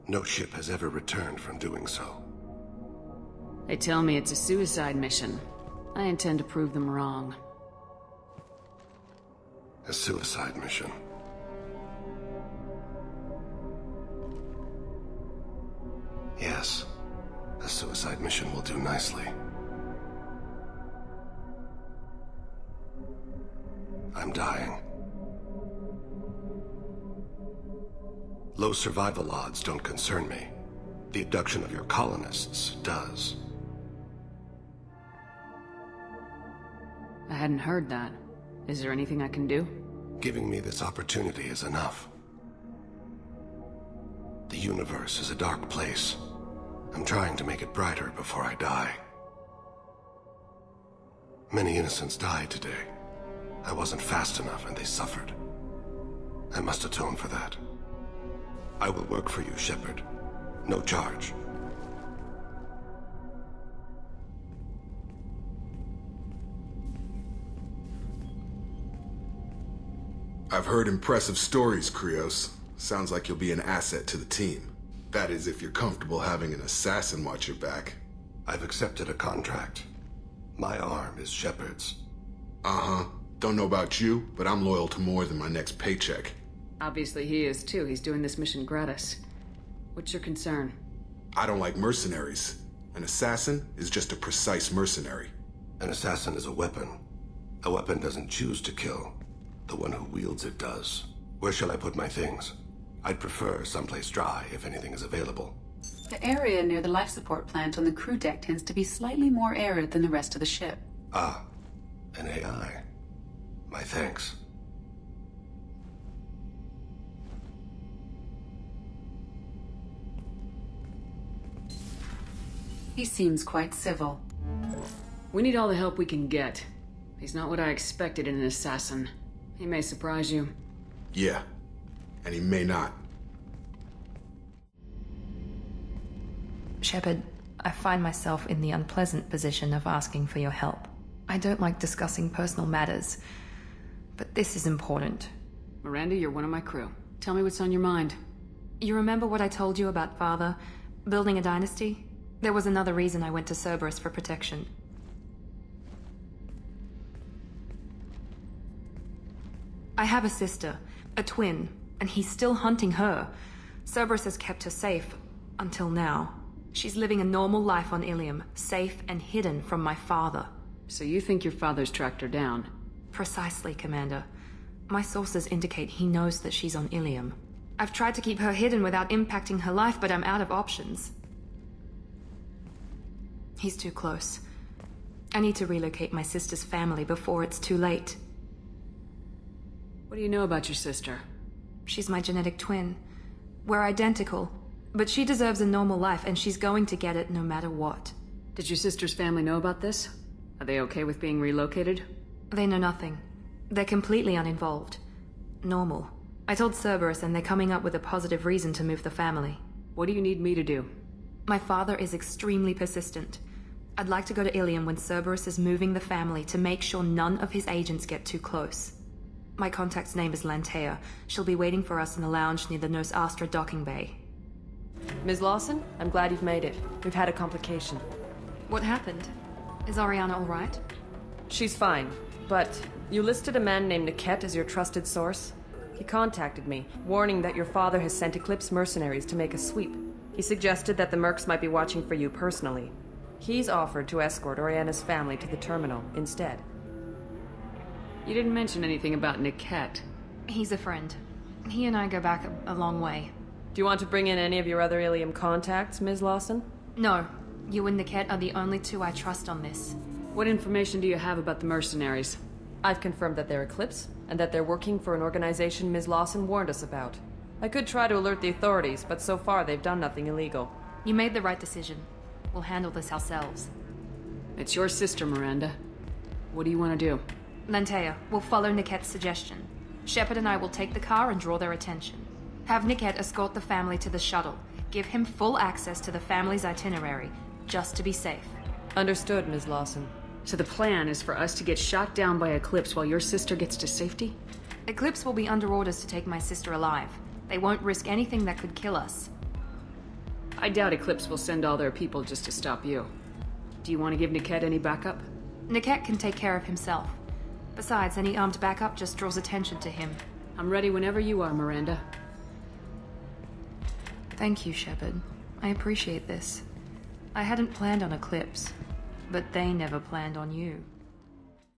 No ship has ever returned from doing so. They tell me it's a suicide mission. I intend to prove them wrong. A suicide mission. Yes, a suicide mission will do nicely. I'm dying. Low survival odds don't concern me. The abduction of your colonists does. I hadn't heard that. Is there anything I can do? Giving me this opportunity is enough. The universe is a dark place. I'm trying to make it brighter before I die. Many innocents died today. I wasn't fast enough and they suffered. I must atone for that. I will work for you, Shepard. No charge. I've heard impressive stories, Krios. Sounds like you'll be an asset to the team. That is, if you're comfortable having an assassin watch your back. I've accepted a contract. My arm is Shepard's. Uh-huh. Don't know about you, but I'm loyal to more than my next paycheck. Obviously he is too. He's doing this mission gratis. What's your concern? I don't like mercenaries. An assassin is just a precise mercenary. An assassin is a weapon. A weapon doesn't choose to kill. The one who wields it does. Where shall I put my things? I'd prefer someplace dry, if anything is available. The area near the life support plant on the crew deck tends to be slightly more arid than the rest of the ship. Ah, an AI. My thanks. He seems quite civil. We need all the help we can get. He's not what I expected in an assassin. He may surprise you. Yeah, and he may not. Shepard, I find myself in the unpleasant position of asking for your help. I don't like discussing personal matters, but this is important. Miranda, you're one of my crew. Tell me what's on your mind. You remember what I told you about Father? Building a dynasty? There was another reason I went to Cerberus for protection. I have a sister, a twin, and he's still hunting her. Cerberus has kept her safe, until now. She's living a normal life on Ilium, safe and hidden from my father. So you think your father's tracked her down? Precisely, Commander. My sources indicate he knows that she's on Ilium. I've tried to keep her hidden without impacting her life, but I'm out of options. He's too close. I need to relocate my sister's family before it's too late. What do you know about your sister? She's my genetic twin. We're identical, but she deserves a normal life, and she's going to get it no matter what. Did your sister's family know about this? Are they okay with being relocated? They know nothing. They're completely uninvolved. Normal. I told Cerberus, and they're coming up with a positive reason to move the family. What do you need me to do? My father is extremely persistent. I'd like to go to Ilium when Cerberus is moving the family to make sure none of his agents get too close. My contact's name is Lantea. She'll be waiting for us in the lounge near the Nos Astra docking bay. Ms. Lawson, I'm glad you've made it. We've had a complication. What happened? Is Oriana all right? She's fine, but you listed a man named Niket as your trusted source. He contacted me, warning that your father has sent Eclipse mercenaries to make a sweep. He suggested that the Mercs might be watching for you personally. He's offered to escort Oriana's family to the terminal instead. You didn't mention anything about Niket. He's a friend. He and I go back a long way. Do you want to bring in any of your other Ilium contacts, Ms. Lawson? No. You and Niket are the only two I trust on this. What information do you have about the mercenaries? I've confirmed that they're Eclipse, and that they're working for an organization Ms. Lawson warned us about. I could try to alert the authorities, but so far they've done nothing illegal. You made the right decision. We'll handle this ourselves. It's your sister, Miranda. What do you want to do? Lantea, we'll follow Niket's suggestion. Shepard and I will take the car and draw their attention. Have Niket escort the family to the shuttle. Give him full access to the family's itinerary, just to be safe. Understood, Ms. Lawson. So the plan is for us to get shot down by Eclipse while your sister gets to safety? Eclipse will be under orders to take my sister alive. They won't risk anything that could kill us. I doubt Eclipse will send all their people just to stop you. Do you want to give Niket any backup? Niket can take care of himself. Besides, any armed backup just draws attention to him. I'm ready whenever you are, Miranda. Thank you, Shepard. I appreciate this. I hadn't planned on Eclipse, but they never planned on you.